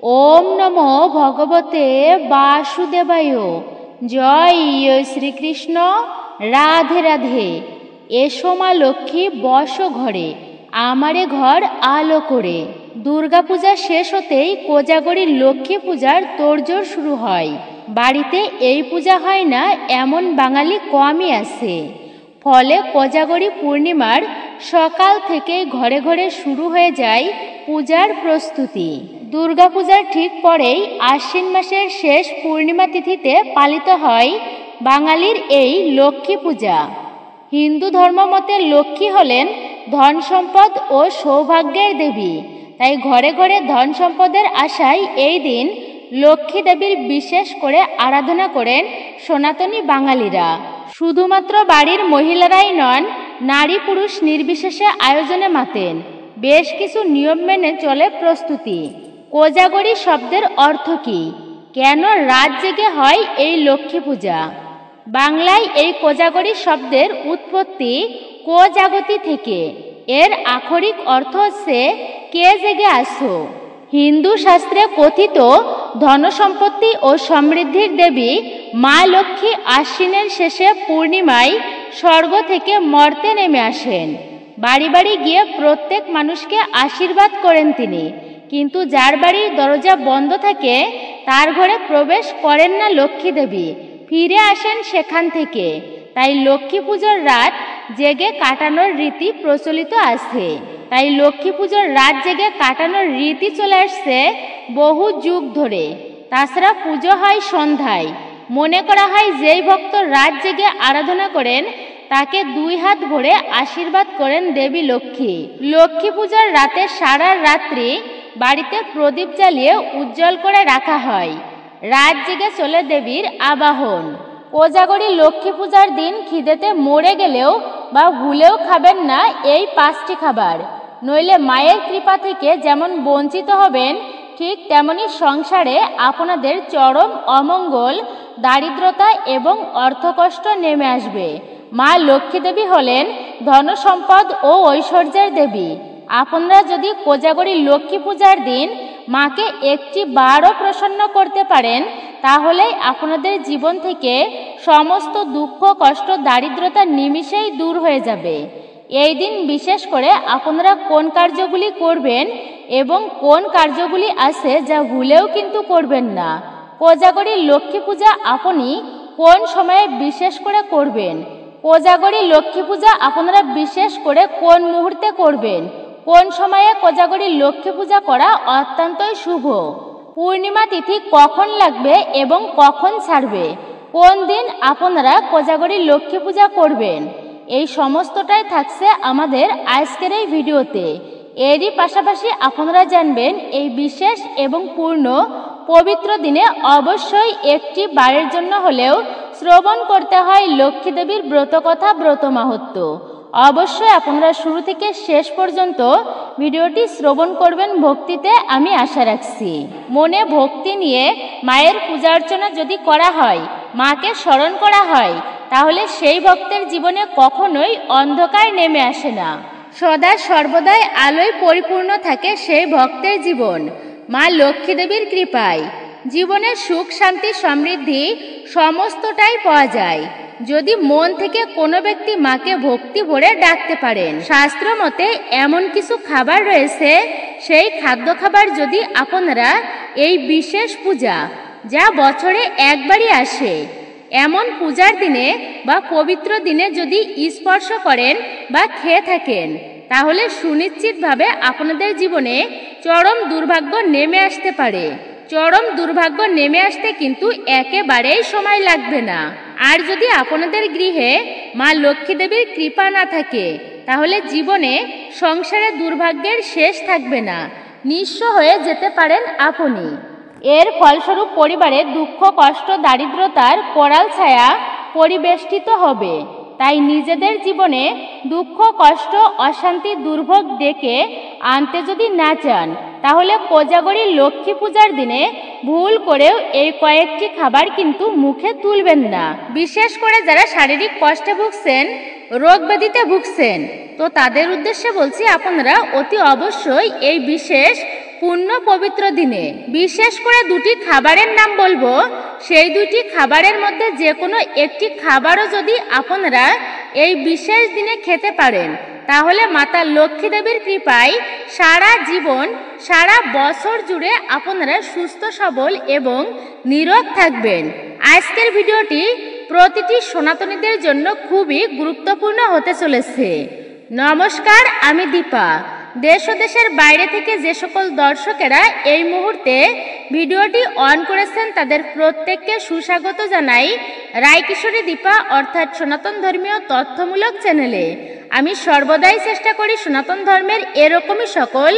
ওম নমো ভগবতে বাসুদেবায়। জয় শ্রীকৃষ্ণ। রাধে রাধে। এসো মা লক্ষ্মী বস ঘরে, আমারে ঘর আলো করে। দুর্গাপূজা শেষ হতেই কোজাগরীর লক্ষ্মী পূজার তোড়জোড় শুরু হয়। বাড়িতে এই পূজা হয় না এমন বাঙালি কমই আছে। ফলে কোজাগরী পূর্ণিমার সকাল থেকে ঘরে ঘরে শুরু হয়ে যায় পূজার প্রস্তুতি। দুর্গাপূজার ঠিক পরেই আশ্বিন মাসের শেষ পূর্ণিমা তিথিতে পালিত হয় বাঙালির এই লক্ষ্মী পূজা। হিন্দু ধর্ম মতে লক্ষ্মী হলেন ধন সম্পদ ও সৌভাগ্যের দেবী। তাই ঘরে ঘরে ধন সম্পদের আশায় এই দিন লক্ষ্মী দেবীর বিশেষ করে আরাধনা করেন সনাতনী বাঙালিরা। শুধুমাত্র বাড়ির মহিলারাই নন, নারী পুরুষ নির্বিশেষে আয়োজনে মাতেন। বেশ কিছু নিয়ম মেনে চলে প্রস্তুতি। কোজাগরী শব্দের অর্থ কী? কেন রাত জেগে হয় এই লক্ষ্মী পূজা? বাংলায় এই কোজাগরী শব্দের উৎপত্তি কোজাগতি থেকে। এর আক্ষরিক অর্থ হচ্ছে কে জেগে আসো। হিন্দু শাস্ত্রে কথিত ধনসম্পত্তি ও সমৃদ্ধির দেবী মা লক্ষ্মী আশ্বিনের শেষে পূর্ণিমায় স্বর্গ থেকে মর্তে নেমে আসেন। বাড়ি বাড়ি গিয়ে প্রত্যেক মানুষকে আশীর্বাদ করেন তিনি। কিন্তু যার বাড়ির দরজা বন্ধ থাকে তার ঘরে প্রবেশ করেন না লক্ষ্মী দেবী, ফিরে আসেন সেখান থেকে। তাই লক্ষ্মী পুজোর রাত জেগে কাটানোর রীতি প্রচলিত আছে। তাই লক্ষ্মী পুজোর রাত জেগে কাটানোর রীতি চলে আসছে বহু যুগ ধরে। তাছাড়া পুজো হয় সন্ধ্যায়। মনে করা হয় যেই ভক্ত রাত জেগে আরাধনা করেন তাকে দুই হাত ভরে আশীর্বাদ করেন দেবী লক্ষ্মী। লক্ষ্মী পূজার রাতে সারা রাত্রি বাড়িতে প্রদীপ জ্বালিয়ে উজ্জ্বল করে রাখা হয়। রাত জেগে চলে দেবীর আবাহন। কোজাগরী লক্ষ্মী পূজার দিন খিদেতে মরে গেলেও বা ভুলেও খাবেন না এই 5টি খাবার, নইলে মায়ের কৃপা থেকে যেমন বঞ্চিত হবেন ঠিক তেমনি সংসারে আপনাদের চরম অমঙ্গল, দারিদ্রতা এবং অর্থকষ্ট নেমে আসবে। মা লক্ষ্মী দেবী হলেন ধনসম্পদ ও ঐশ্বর্যের দেবী। আপনারা যদি কোজাগরী লক্ষ্মী পূজার দিন মাকে একটি বারও প্রসন্ন করতে পারেন তাহলে আপনাদের জীবন থেকে সমস্ত দুঃখ কষ্ট দারিদ্রতা নিমিষেই দূর হয়ে যাবে। এই দিন বিশেষ করে আপনারা কোন কার্যগুলি করবেন এবং কোন কার্যগুলি আছে যা ভুলেও কিন্তু করবেন না। কোজাগরী লক্ষ্মী পূজা আপনি কোন সময়ে বিশেষ করে করবেন? কোজাগরী লক্ষ্মী পূজা আপনারা বিশেষ করে কোন মুহূর্তে করবেন? কোন সময়ে কোজাগরী লক্ষ্মী পূজা করা অত্যন্তই শুভ? পূর্ণিমা তিথি কখন লাগবে এবং কখন ছাড়বে? কোন দিন আপনারা কোজাগরী লক্ষ্মী পূজা করবেন? এই সমস্তটাই থাকছে আমাদের আজকের এই ভিডিওতে। এরই পাশাপাশি আপনারা জানবেন এই বিশেষ এবং পূর্ণ পবিত্র দিনে অবশ্যই একটি বারের জন্য হলেও শ্রবণ করতে হয় লক্ষ্মী দেবীর ব্রতকথা, ব্রত মাহাত্ম্য। অবশ্যই আপনারা শুরু থেকে শেষ পর্যন্ত ভিডিওটি শ্রবণ করবেন ভক্তিতে, আমি আশা রাখছি। মনে ভক্তি নিয়ে মায়ের পূজা অর্চনা যদি করা হয়, মাকে স্মরণ করা হয়, তাহলে সেই ভক্তের জীবনে কখনোই অন্ধকার নেমে আসে না। সদা সর্বদাই আলোয় পরিপূর্ণ থাকে সেই ভক্তের জীবন মা লক্ষ্মী দেবীর কৃপায়। জীবনের সুখ শান্তি সমৃদ্ধি সমস্তটাই পাওয়া যায় যদি মন থেকে কোনো ব্যক্তি মাকে ভক্তি ভরে ডাকতে পারেন। শাস্ত্র মতে এমন কিছু খাবার রয়েছে, সেই খাদ্য খাবার যদি আপনারা এই বিশেষ পূজা যা বছরে একবারই আসে এমন পূজার দিনে বা পবিত্র দিনে যদি স্পর্শ করেন বা খেয়ে থাকেন তাহলে সুনিশ্চিতভাবে আপনাদের জীবনে চরম দুর্ভাগ্য নেমে আসতে পারে। চরম দুর্ভাগ্য নেমে আসতে কিন্তু একেবারেই সময় লাগবে না। আর যদি আপনাদের গৃহে মা লক্ষ্মী দেবীর কৃপা না থাকে তাহলে জীবনে সংসারে দুর্ভাগ্যের শেষ থাকবে না, নিঃস্ব হয়ে যেতে পারেন আপনি। এর ফলস্বরূপ পরিবারে দুঃখ কষ্ট দারিদ্রতার করাল ছায়া পরিবেষ্টিত হবে। তাই নিজেদের জীবনে দুঃখ কষ্ট অশান্তি দুর্ভোগ ডেকে আনতে যদি না চান তাহলে কোজাগরী লক্ষ্মী পূজার দিনে ভুল করেও এই কয়েকটি খাবার কিন্তু মুখে তুলবেন না। বিশেষ করে যারা শারীরিক কষ্টে ভুগছেন, রোগ ব্যাধিতে ভুগছেন, তো তাদের উদ্দেশ্যে বলছি আপনারা অতি অবশ্যই এই বিশেষ পূর্ণ পবিত্র দিনে বিশেষ করে দুটি খাবারের নাম বলবো। সেই দুটি খাবারের মধ্যে যে কোনো একটি খাবারও যদি আপনারা এই বিশেষ দিনে খেতে পারেন, তাহলে মাতা লক্ষ্মী দেবীর কৃপায় সারা জীবন সারা বছর জুড়ে আপনারা সুস্থ সবল এবং নীরোগ থাকবেন। আজকের ভিডিওটি প্রতিটি সনাতনীদের জন্য খুবই গুরুত্বপূর্ণ হতে চলেছে। নমস্কার, আমি দীপা। দেশ ও দেশের বাইরে থেকে যে সকল দর্শকেরা এই মুহূর্তে ভিডিওটি অন করেছেন তাদের প্রত্যেককে সুস্বাগত জানাই রায়কিশোরী দীপা অর্থাৎ সনাতন ধর্মীয় তথ্যমূলক চ্যানেলে। আমি সর্বদাই চেষ্টা করি সনাতন ধর্মের এরকমই সকল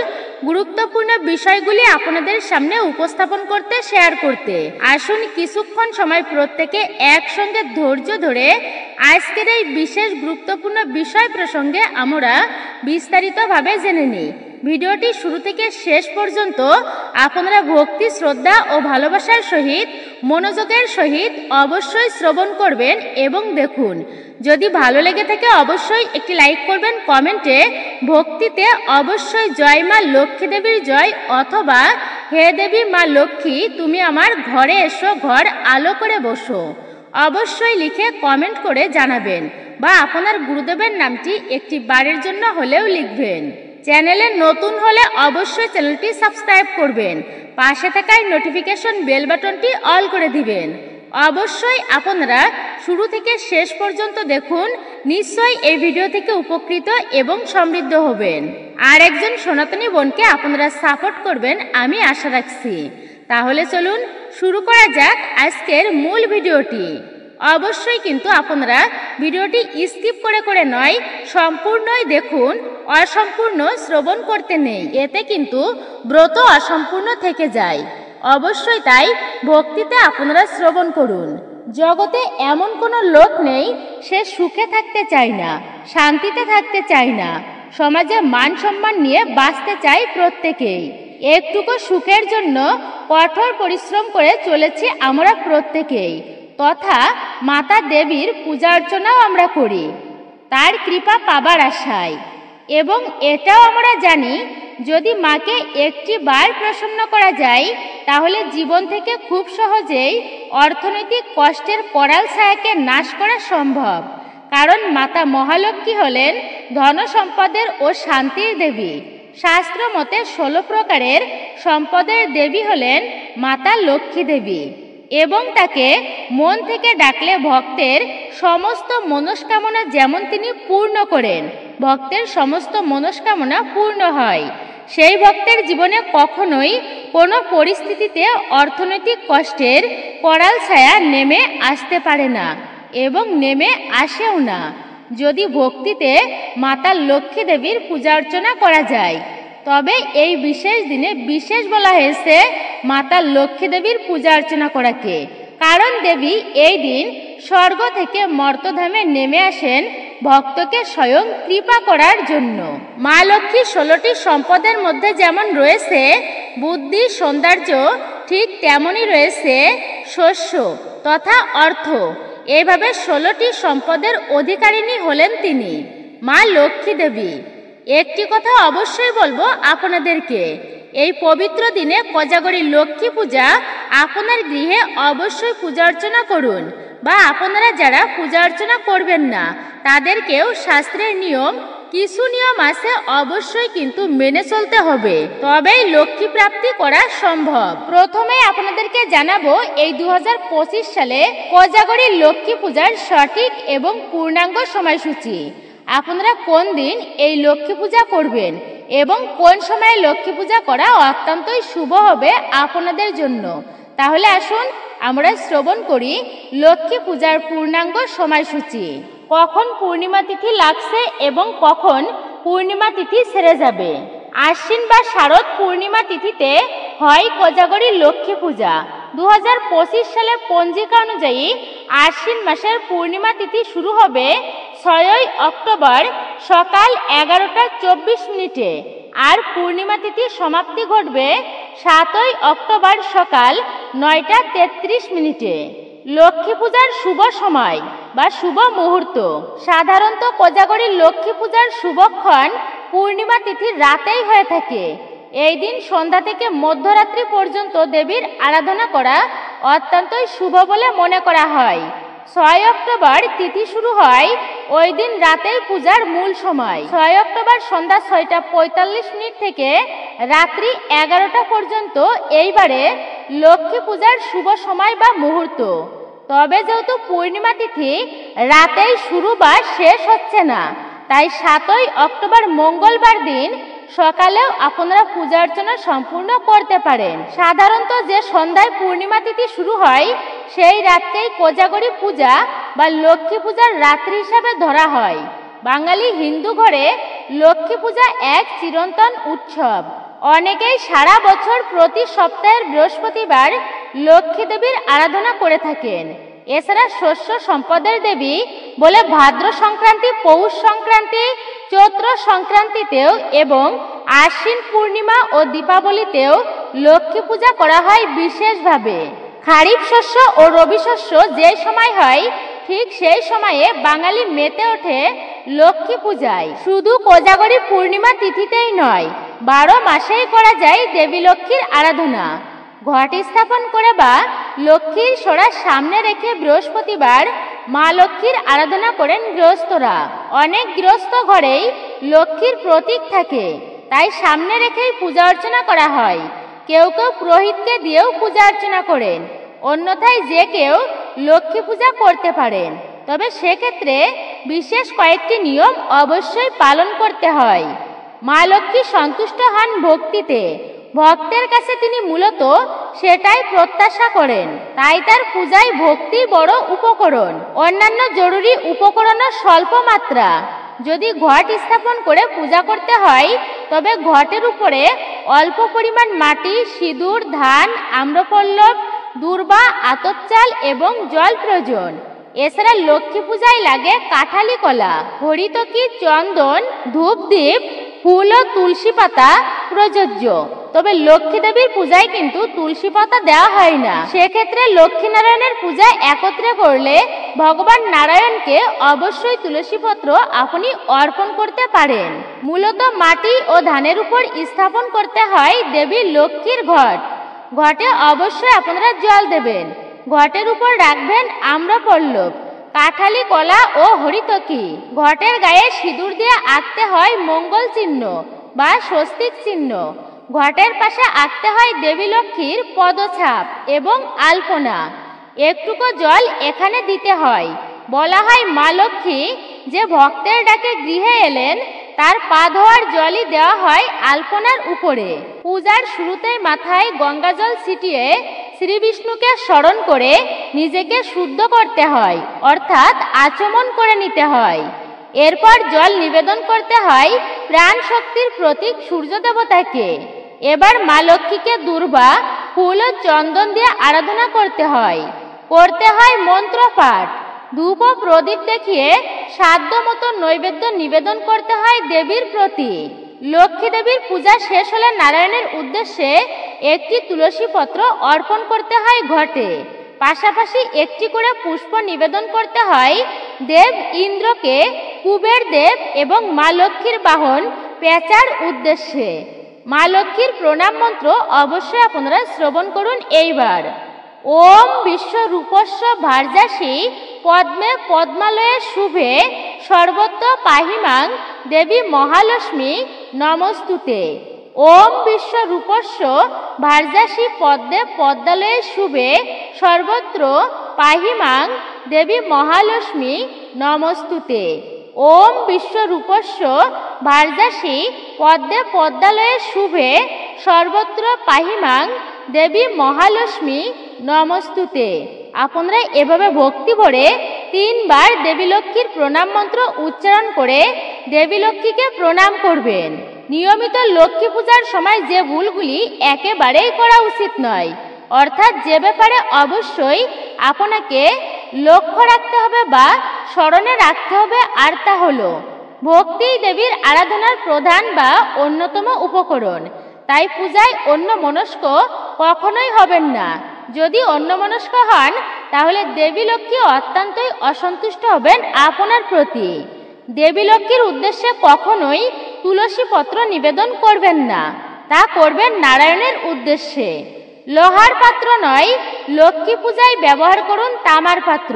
গুরুত্বপূর্ণ বিষয়গুলি আপনাদের সামনে উপস্থাপন করতে, শেয়ার করতে। আসুন কিছুক্ষণ সময় প্রত্যেকে একসঙ্গে ধৈর্য ধরে আজকের এই বিশেষ গুরুত্বপূর্ণ বিষয় প্রসঙ্গে আমরা বিস্তারিতভাবে জেনে নিই। ভিডিওটি শুরু থেকে শেষ পর্যন্ত আপনারা ভক্তি, শ্রদ্ধা ও ভালোবাসার সহিত মনোযোগের সহিত অবশ্যই শ্রবণ করবেন এবং দেখুন। যদি ভালো লেগে থাকে অবশ্যই একটি লাইক করবেন, কমেন্টে ভক্তিতে অবশ্যই জয় মা লক্ষ্মী দেবীর জয় অথবা হে দেবী মা লক্ষ্মী তুমি আমার ঘরে এসো, ঘর আলো করে বসো অবশ্যই লিখে কমেন্ট করে জানাবেন, বা আপনার গুরুদেবের নামটি একটি বারের জন্য হলেও লিখবেন। চ্যানেলে নতুন হলে অবশ্যই চ্যানেলটি সাবস্ক্রাইব করবেন, পাশে থাকা নোটিফিকেশন বেল বাটনটি অল করে দিবেন। অবশ্যই আপনারা শুরু থেকে শেষ পর্যন্ত দেখুন, নিশ্চয়ই এই ভিডিও থেকে উপকৃত এবং সমৃদ্ধ হবেন। আর একজন সনাতনী বোনকে আপনারা সাপোর্ট করবেন আমি আশা রাখছি। তাহলে চলুন শুরু করা যাক আজকের মূল ভিডিওটি। অবশ্যই কিন্তু আপনারা ভিডিওটি স্কিপ করে নয়, সম্পূর্ণই দেখুন। অসম্পূর্ণ শ্রবণ করতে নেই, এতে কিন্তু ব্রত অসম্পূর্ণ থেকে যায়। অবশ্যই তাই ভক্তিতে আপনারা শ্রবণ করুন। জগতে এমন কোনো লোক নেই সে সুখে থাকতে চায় না, শান্তিতে থাকতে চায় না। সমাজে মান সম্মান নিয়ে বাঁচতে চাই প্রত্যেকেই। একটুকু সুখের জন্য কঠোর পরিশ্রম করে চলেছি আমরা প্রত্যেকেই, তথা মাতা দেবীর পূজা অর্চনাও আমরা করি তার কৃপা পাবার আশায়। এবং এটাও আমরা জানি, যদি মাকে একটি বার প্রসন্ন করা যায় তাহলে জীবন থেকে খুব সহজেই অর্থনৈতিক কষ্টের করাল ছায়াকে নাশ করা সম্ভব। কারণ মাতা মহালক্ষ্মী হলেন ধন সম্পদের ও শান্তির দেবী। শাস্ত্র মতে 16 প্রকারের সম্পদের দেবী হলেন মাতা লক্ষ্মী দেবী, এবং তাকে মন থেকে ডাকলে ভক্তের সমস্ত মনস্কামনা যেমন তিনি পূর্ণ করেন, ভক্তের সমস্ত মনস্কামনা পূর্ণ হয়। সেই ভক্তের জীবনে কখনোই কোনো পরিস্থিতিতে অর্থনৈতিক কষ্টের করাল ছায়া নেমে আসতে পারে না এবং নেমে আসেও না, যদি ভক্তিতে মাতা লক্ষ্মী দেবীর পূজা অর্চনা করা যায়। তবে এই বিশেষ দিনে বিশেষ বলা হয়েছে মাতা লক্ষ্মী দেবীর পূজা অর্চনা করাকে, কারণ দেবী এই দিন স্বর্গ থেকে মর্তধামে নেমে আসেন ভক্তকে স্বয়ং কৃপা করার জন্য। মা লক্ষ্মী 16টি সম্পদের মধ্যে যেমন রয়েছে বুদ্ধি, সৌন্দর্য, ঠিক তেমনই রয়েছে শস্য তথা অর্থ। এইভাবে 16টি সম্পদের অধিকারিণী হলেন তিনি, মা লক্ষ্মী দেবী। একটি কথা অবশ্যই বলবো আপনাদেরকে, এই পবিত্র দিনে কোজাগরী লক্ষ্মী পূজা আপনার গৃহে অবশ্যই পূজা অর্চনা করুন, বা আপনারা যারা পূজা অর্চনা করবেন না তাদেরকেও শাস্ত্রের নিয়ম কিছু নিয়ম আছে অবশ্যই কিন্তু মেনে চলতে হবে, তবেই লক্ষ্মী প্রাপ্তি করা সম্ভব। প্রথমে আপনাদেরকে জানাবো এই 2025 সালে কোজাগরী লক্ষ্মী পূজার সঠিক এবং পূর্ণাঙ্গ সময়সূচি। আপনারা কোন দিন এই লক্ষ্মী পূজা করবেন এবং কোন সময়ে লক্ষ্মী পূজা করা অত্যন্তই শুভ হবে আপনাদের জন্য। তাহলে আসুন আমরা শ্রবণ করি লক্ষ্মী পূজার পূর্ণাঙ্গ সময়সূচি। কখন পূর্ণিমা তিথি লাগছে এবং কখন পূর্ণিমা তিথি ছেড়ে যাবে। আশ্বিন বা শারদ পূর্ণিমা তিথিতে হয় কোজাগরী লক্ষ্মী পূজা। 2025 সালের পঞ্জিকা অনুযায়ী আশ্বিন মাসের পূর্ণিমা তিথি শুরু হবে 6 অক্টোবর সকাল 11:24 আর পূর্ণিমা তিথি সমাপ্তি ঘটবে 7 অক্টোবর সকাল 9:33। লক্ষ্মী পূজার শুভ সময় বা শুভ মুহূর্ত। সাধারণত কোজাগরী লক্ষ্মী পূজার শুভক্ষণ পূর্ণিমা তিথির রাতেই হয়ে থাকে। এই দিন সন্ধ্যা থেকে মধ্যরাত্রি পর্যন্ত দেবীর আরাধনা করা অত্যন্তই শুভ বলে মনে করা হয়। 6 অক্টোবর তিথি শুরু হয় ওই দিন রাতেই পূজার মূল সময়। 6 অক্টোবর সন্ধ্যা 6:45 থেকে রাত্রি 11টা পর্যন্ত এইবারে লক্ষ্মী পূজার শুভ সময় বা মুহূর্ত। তবে যেহেতু পূর্ণিমা তিথি রাতেই শুরু বা শেষ হচ্ছে না, তাই 7 অক্টোবর মঙ্গলবার দিন সকালেও আপনারা পূজা অর্চনা সম্পূর্ণ করতে পারেন। সাধারণত যে সন্ধ্যায় পূর্ণিমা তিথি শুরু হয় সেই রাতকেই কোজাগরী পূজা বা লক্ষ্মী পূজার রাত্রি হিসাবে ধরা হয়। বাঙালি হিন্দু ঘরে লক্ষ্মী পূজা এক চিরন্তন উৎসব। অনেকেই সারা বছর প্রতি সপ্তাহের বৃহস্পতিবার লক্ষ্মী দেবীর আরাধনা করে থাকেন। এছাড়া শস্য সম্পদের দেবী বলে ভাদ্র সংক্রান্তি, পৌষ সংক্রান্তি, চৈত্র সংক্রান্তিতেও এবং আশ্বিন পূর্ণিমা ও দীপাবলিতেও লক্ষ্মী পূজা করা হয় বিশেষভাবে। খারিফ শস্য ও রবি শস্য যে সময় হয় ঠিক সেই সময়ে বাঙালি মেতে ওঠে লক্ষ্মী পূজায়। শুধু কোজাগরী পূর্ণিমা তিথিতেই নয়, 12 মাসেই করা যায় দেবী লক্ষ্মীর আরাধনা। ঘট স্থাপন করে বা লক্ষ্মীর সরা সামনে রেখে বৃহস্পতিবার মা লক্ষ্মীর আরাধনা করেন গৃহস্থরা। অনেক গৃহস্থ ঘরেই লক্ষ্মীর প্রতীক থাকে, তাই সামনে রেখেই পূজা অর্চনা করা হয়। কেউ কেউ পুরোহিতকে দিয়েও পূজা অর্চনা করেন। অন্যথায় যে কেউ লক্ষ্মী পূজা করতে পারেন, তবে সেক্ষেত্রে বিশেষ কয়েকটি নিয়ম অবশ্যই পালন করতে হয়। মা লক্ষ্মী সন্তুষ্ট হন ভক্তিতে। ভক্তের কাছে তিনি মূলত সেটাই প্রত্যাশা করেন, তাই তার পূজায় ভক্তি বড় উপকরণ। অন্যান্য জরুরি উপকরণও স্বল্প মাত্রা। যদি ঘট স্থাপন করে পূজা করতে হয় তবে ঘটের উপরে অল্প পরিমাণ মাটি, সিঁদুর, ধান, আম্রপল্লব, দূর্বা, আতপ চাল এবং জল প্রয়োজন। এছাড়া লক্ষ্মী পূজায় লাগে কাঁঠালি কলা, হরিতকি, চন্দন, ধূপদীপ, ফুল ও তুলসী পাতা প্রযোজ্য। তবে লক্ষ্মী দেবীর পূজায় কিন্তু তুলসী পাতা দেওয়া হয় না। সেক্ষেত্রে লক্ষ্মী নারায়ণের পূজা একত্রে করলে ভগবান নারায়ণকে অবশ্যই তুলসী পত্র আপনি অর্পণ করতে পারেন। মূলত মাটি ও ধানের উপর স্থাপন করতে হয় দেবী লক্ষ্মীর ঘট। ঘটে অবশ্যই আপনারা জল দেবেন। ঘটের উপর রাখবেন আম্রপল্লব, কাঁঠালি কলা ও হরিতকি। ঘটের গায়ে সিঁদুর দিয়ে আঁকতে হয় মঙ্গল চিহ্ন বা স্বস্তিক চিহ্ন। ঘটের পাশে আঁকতে হয় দেবী লক্ষ্মীর পদছাপ এবং আলপনা। একটুকু জল এখানে দিতে হয়। বলা হয় মা লক্ষ্মী যে ভক্তের ডাকে গৃহে এলেন তার পা ধোয়ার জলই দেওয়া হয় আলপনার উপরে। পূজার শুরুতেই মাথায় গঙ্গা জল ছিটিয়ে শ্রী বিষ্ণুকে স্মরণ করে নিজেকে শুদ্ধ করতে হয়, অর্থাৎ আচমন করে নিতে হয়। এরপর জল নিবেদন করতে হয় প্রাণ শক্তির প্রতীক সূর্য দেবতাকে। এবার মা লক্ষ্মীকে দূর্বা, ফুল ও চন্দন দিয়ে আরাধনা করতে হয়। মন্ত্র পাঠ, ধূপ ও প্রদীপ দেখিয়ে সাধ্য মতো নৈবেদ্য নিবেদন করতে হয় দেবীর প্রতি। লক্ষ্মী দেবীর পূজা শেষ হলে নারায়ণের উদ্দেশ্যে একটি তুলসী পত্র অর্পণ করতে হয় ঘটে। পাশাপাশি একটি করে পুষ্প নিবেদন করতে হয় দেব ইন্দ্রকে, কুবের দেব এবং মা লক্ষ্মীর বাহন পেঁচার উদ্দেশ্যে। মা লক্ষ্মীর প্রণাম মন্ত্র অবশ্যই আপনারা শ্রবণ করুন এইবার। ওম বিশ্বরূপস্য ভার্যাসী পদ্মে পদ্মালয়ে শুভে সর্বত্র পাহিমাং দেবী মহালক্ষ্মী নমস্তুতে। ওম বিশ্বরূপস্য ভার্যাসী পদ্মে পদ্মালয়ে শুভে সর্বত্র পাহিমাং দেবী মহালক্ষ্মী নমস্তুতে। ওম বিশ্বরূপস্য ভার্যাসী পদ্মে পদ্মালয়ে শুভে সর্বত্র পাহিমাং দেবী মহালক্ষ্মী নমস্তুতে। আপনারা এভাবে ভক্তি ভরে 3 বার দেবী লক্ষ্মীর প্রণাম মন্ত্র উচ্চারণ করে দেবী লক্ষ্মীকে প্রণাম করবেন। নিয়মিত লক্ষ্মী পূজার সময় যে ভুলগুলি একেবারেই করা উচিত নয়, অর্থাৎ যে ব্যাপারে অবশ্যই আপনাকে লক্ষ্য রাখতে হবে বা স্মরণে রাখতে হবে, আর তা হলো ভক্তিই দেবীর আরাধনার প্রধান বা অন্যতম উপকরণ। তাই পূজায় অন্যমনস্ক কখনোই হবেন না। যদি অন্যমনস্ক হন তাহলে দেবী লক্ষ্মী অত্যন্তই অসন্তুষ্ট হবেন আপনার প্রতি। দেবী লক্ষ্মীর উদ্দেশ্যে কখনোই তুলসী পত্র নিবেদন করবেন না। তা করবেন নারায়ণের উদ্দেশ্যে। লোহার পাত্র নয়, লক্ষ্মী পূজায় ব্যবহার করুন তামার পাত্র।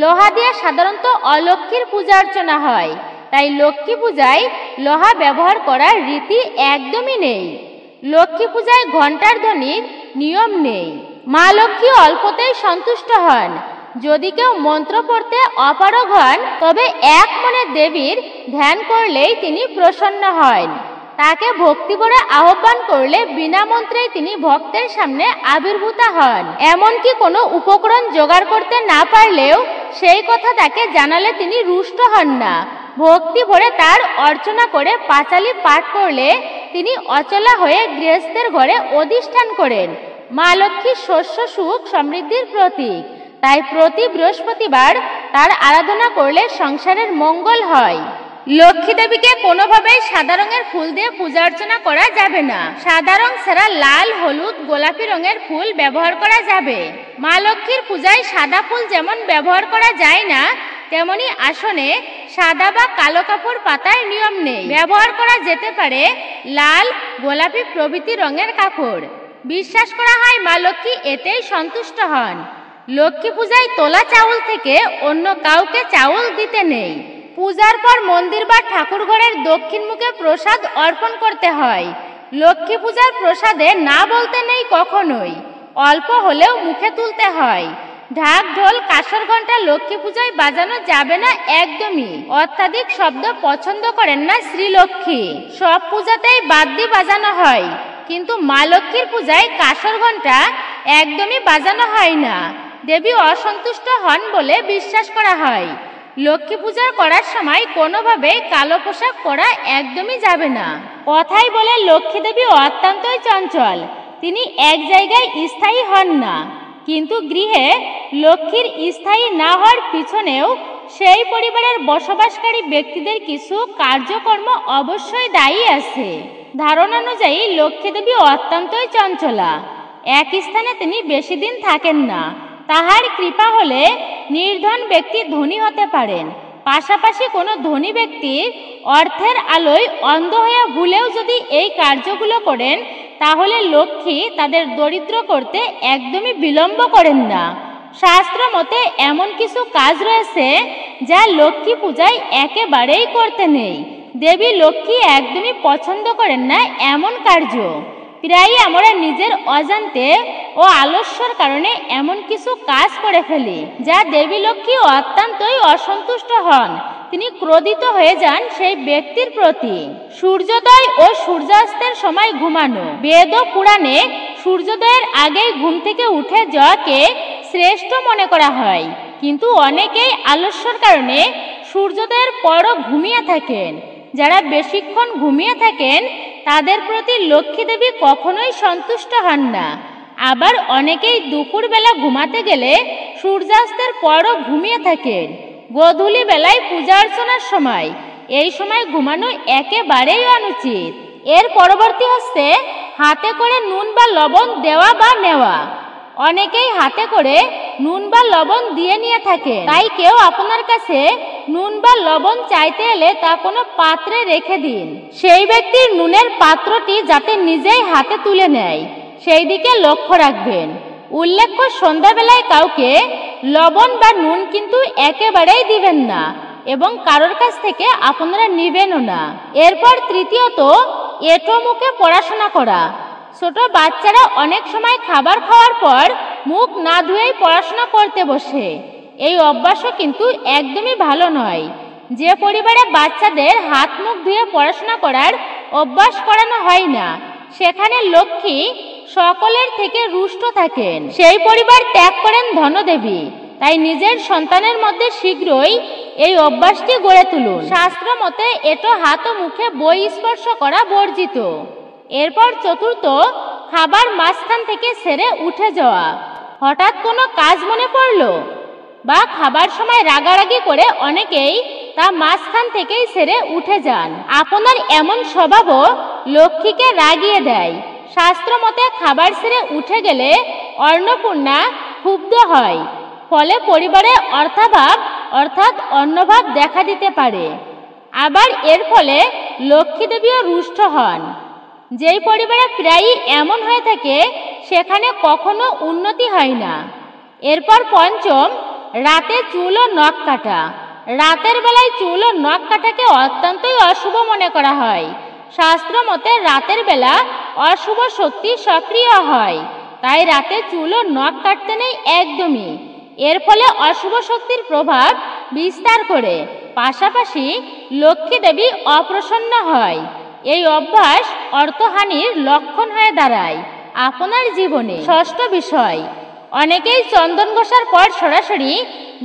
লোহা দিয়ে সাধারণত অলক্ষ্মীর পূজা অর্চনা হয়, তাই লক্ষ্মী পূজায় লোহা ব্যবহার করার রীতি একদমই নেই। লক্ষ্মী পূজায় ঘণ্টার ধ্বনির নিয়ম নেই। মা লক্ষ্মী অল্পতেই সন্তুষ্ট হন। যদি কেউ মন্ত্র পড়তে অপারগ হন, তবে এক মনে দেবীর ধ্যান করলেই তিনি প্রসন্ন হন। তাকে ভক্তি করে আহ্বান করলে বিনা মন্ত্রেই তিনি ভক্তের সামনে আবির্ভূত হন। এমনকি কোনো উপকরণ জোগাড় করতে না পারলেও সেই কথা তাকে জানালে তিনি রুষ্ট হন না। ভক্তি ভরে তার অর্চনা করে পাঁচালি পাঠ করলে তিনি অচলা হয়ে গৃহস্থের ঘরে অধিষ্ঠান করেন। মা লক্ষ্মী শস্য সুখ সমৃদ্ধির প্রতীক, তাই প্রতি বৃহস্পতিবার তার আরাধনা করলে সংসারের মঙ্গল হয়। লক্ষ্মী দেবীকে কোনোভাবেই সাদা রঙের ফুল দিয়ে পূজা অর্চনা করা যাবে না। সাদা রং ছাড়া লাল, হলুদ, গোলাপি রঙের ফুল ব্যবহার করা যাবে। মা লক্ষ্মীর পূজায় সাদা ফুল যেমন ব্যবহার করা যায় না, তেমনি আসনে সাদা বা কালো কাপড় পাতার নিয়ম নেই। ব্যবহার করা যেতে পারে লাল, গোলাপি প্রভৃতি রঙের কাপড়। বিশ্বাস করা হয় মা লক্ষ্মী এতেই সন্তুষ্ট হন। লক্ষ্মী পূজায় তোলা চাউল থেকে অন্য কাউকে চাউল দিতে নেই। পূজার পর মন্দির বা ঠাকুর ঘরের দক্ষিণ মুখে প্রসাদ অর্পণ করতে হয়। লক্ষ্মী পূজার প্রসাদে না বলতে নেই কখনোই, অল্প হলেও মুখে তুলতে হয়। ঢাক, ঢোল, কাঁসর ঘণ্টা লক্ষ্মী পূজায় বাজানো যাবে না একদমই। অত্যাধিক শব্দ পছন্দ করেন না শ্রীলক্ষ্মী। সব পূজাতেই বাদ্যি বাজানো হয়, কিন্তু মা লক্ষ্মীর পূজায় কাঁসর ঘণ্টা একদমই বাজানো হয় না। দেবী অসন্তুষ্ট হন বলে বিশ্বাস করা হয়। লক্ষ্মী পূজা করার সময় কোনোভাবে কালো পোশাক পরা একদমই যাবে না। কথাই বলে লক্ষ্মী দেবী অত্যন্তই চঞ্চল, তিনি এক জায়গায় স্থায়ী হন না। কিন্তু গৃহে লক্ষ্মীর স্থায়ী না হওয়ার পিছনেও সেই পরিবারের বসবাসকারী ব্যক্তিদের কিছু কার্যকর্ম অবশ্যই দায়ী আছে। ধারণা অনুযায়ী লক্ষ্মী দেবী অত্যন্তই চঞ্চলা। এক স্থানে তিনি বেশি দিন থাকেন না। তাহার কৃপা হলে নির্ধন ব্যক্তি ধনী হতে পারেন। পাশাপাশি কোনো ধনী ব্যক্তির অর্থের আলোয় অন্ধ হয়ে ভুলেও যদি এই কার্যগুলো করেন, তাহলে লক্ষ্মী তাদের দরিদ্র করতে একদমই বিলম্ব করেন না। শাস্ত্র মতে এমন কিছু কাজ রয়েছে যা লক্ষ্মী পূজায় একেবারেই করতে নেই। দেবী লক্ষ্মী একদমই পছন্দ করেন না এমন কার্য। প্রায়ই আমরা নিজের অজান্তে ও আলস্যর কারণে এমন কিছু কাজ করে ফেলি, যা দেবী লক্ষ্মী অত্যন্তই অসন্তুষ্ট হন। তিনি ক্রোধিত হয়ে যান সেই ব্যক্তির প্রতি। সূর্যোদয় ও সূর্যাস্তের সময় ঘুমানো। বেদ ও পুরাণে সূর্যোদয়ের আগেই ঘুম থেকে উঠে যাওয়াকে শ্রেষ্ঠ মনে করা হয়, কিন্তু অনেকেই আলস্যর কারণে সূর্যোদয়ের পরও ঘুমিয়ে থাকেন। যারা বেশিক্ষণ ঘুমিয়ে থাকেন তাদের প্রতি লক্ষ্মী দেবী কখনোই সন্তুষ্ট হন না। আবার অনেকেই দুপুরবেলা ঘুমাতে গেলে সূর্যাস্তের পরও ঘুমিয়ে থাকেন। গোধূলি বেলায় পূজা অর্চনার সময় এই সময় ঘুমানো একেবারেই অনুচিত। এর পরবর্তী হচ্ছে হাতে করে নুন বা লবণ দেওয়া বা নেওয়া। অনেকেই হাতে করে নুন বা লবণ দিয়ে নিয়ে থাকে, তাই কেউ আপনার কাছে নুন বা লবণ চাইতে এলে তা কোনো পাত্রে রেখে দিন। সেই ব্যক্তির নুনের পাত্রটি যাতে নিজেই হাতে তুলে নেয় সেই দিকে লক্ষ্য রাখবেন। উল্লেখ্য, সন্ধ্যাবেলায় কাউকে লবণ বা নুন কিন্তু একেবারেই দিবেন না এবং কারোর কাছ থেকে আপনারা নিবেনও না। এরপর তৃতীয়ত, এঁটো মুখে পড়াশোনা করা। ছোট বাচ্চারা অনেক সময় খাবার খাওয়ার পর মুখ না ধুয়েই পড়াশোনা করতে বসে। এই অভ্যাসও কিন্তু একদমই ভালো নয়। যে পরিবারে বাচ্চাদের হাত মুখ ধুয়ে পড়াশোনা করার অভ্যাস করানো হয় না, সেখানে লক্ষ্মী সকলের থেকে রুষ্ট থাকেন। সেই পরিবার ত্যাগ করেন ধনদেবী। তাই নিজের সন্তানের মধ্যে শীঘ্রই এই অভ্যাসটি গড়ে তুলুন। শাস্ত্র মতে এঁটো হাত ও মুখে বই স্পর্শ করা বর্জিত। এরপর চতুর্থ, খাবার মাঝখান থেকে সেরে উঠে যাওয়া। হঠাৎ কোনো কাজ মনে পড়ল বা খাবার সময় রাগারাগি করে অনেকেই তা মাঝখান থেকেই সেরে উঠে যান। আপনার এমন স্বভাবও লক্ষ্মীকে রাগিয়ে দেয়। শাস্ত্র মতে খাবার সেরে উঠে গেলে অন্নপূর্ণা ক্ষুব্ধ হয়, ফলে পরিবারে অর্থাভাব অর্থাৎ অন্নভাব দেখা দিতে পারে। আবার এর ফলে লক্ষ্মী দেবীও রুষ্ট হন। যেই পরিবারে প্রায়ই এমন হয়ে থাকে সেখানে কখনো উন্নতি হয় না। এরপর পঞ্চম, রাতে চুল ও নখ কাটা। রাতের বেলায় চুল ও নখ কাটাকে অত্যন্তই অশুভ মনে করা হয়। শাস্ত্র মতে রাতের বেলা অশুভ শক্তি সক্রিয় হয়, তাই রাতে চুল ও নখ কাটতে নেই একদমই। এর ফলে অশুভ শক্তির প্রভাব বিস্তার করে, পাশাপাশি লক্ষ্মী দেবী অপ্রসন্ন হয়। এই অভ্যাস অর্থহানির লক্ষণ হয়ে দাঁড়ায় আপনার জীবনে। ষষ্ঠ বিষয়, অনেকেই চন্দন ঘষার পর সরাসরি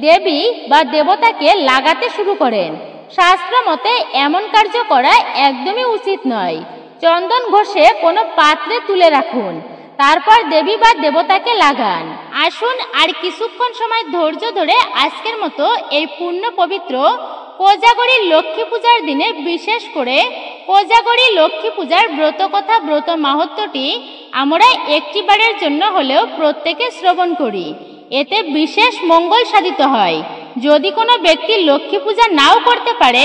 দেবী বা দেবতাকে লাগাতে শুরু করেন। শাস্ত্র মতে এমন কার্য করা একদমই উচিত নয়। চন্দন ঘষে কোনো পাত্রে তুলে রাখুন, তারপর দেবী বা দেবতাকে লাগান। আসুন আর কিছুক্ষণ সময় ধৈর্য ধরে আজকের মতো এই পূর্ণ পবিত্র কোজাগরী লক্ষ্মী পূজার দিনে বিশেষ করে কোজাগরী লক্ষ্মী পূজার ব্রত কথা, ব্রত মাহাত্ম্যটি আমরা একটি বারের জন্য হলেও প্রত্যেকে শ্রবণ করি। এতে বিশেষ মঙ্গল সাধিত হয়। যদি কোনো ব্যক্তি লক্ষ্মী পূজা নাও করতে পারে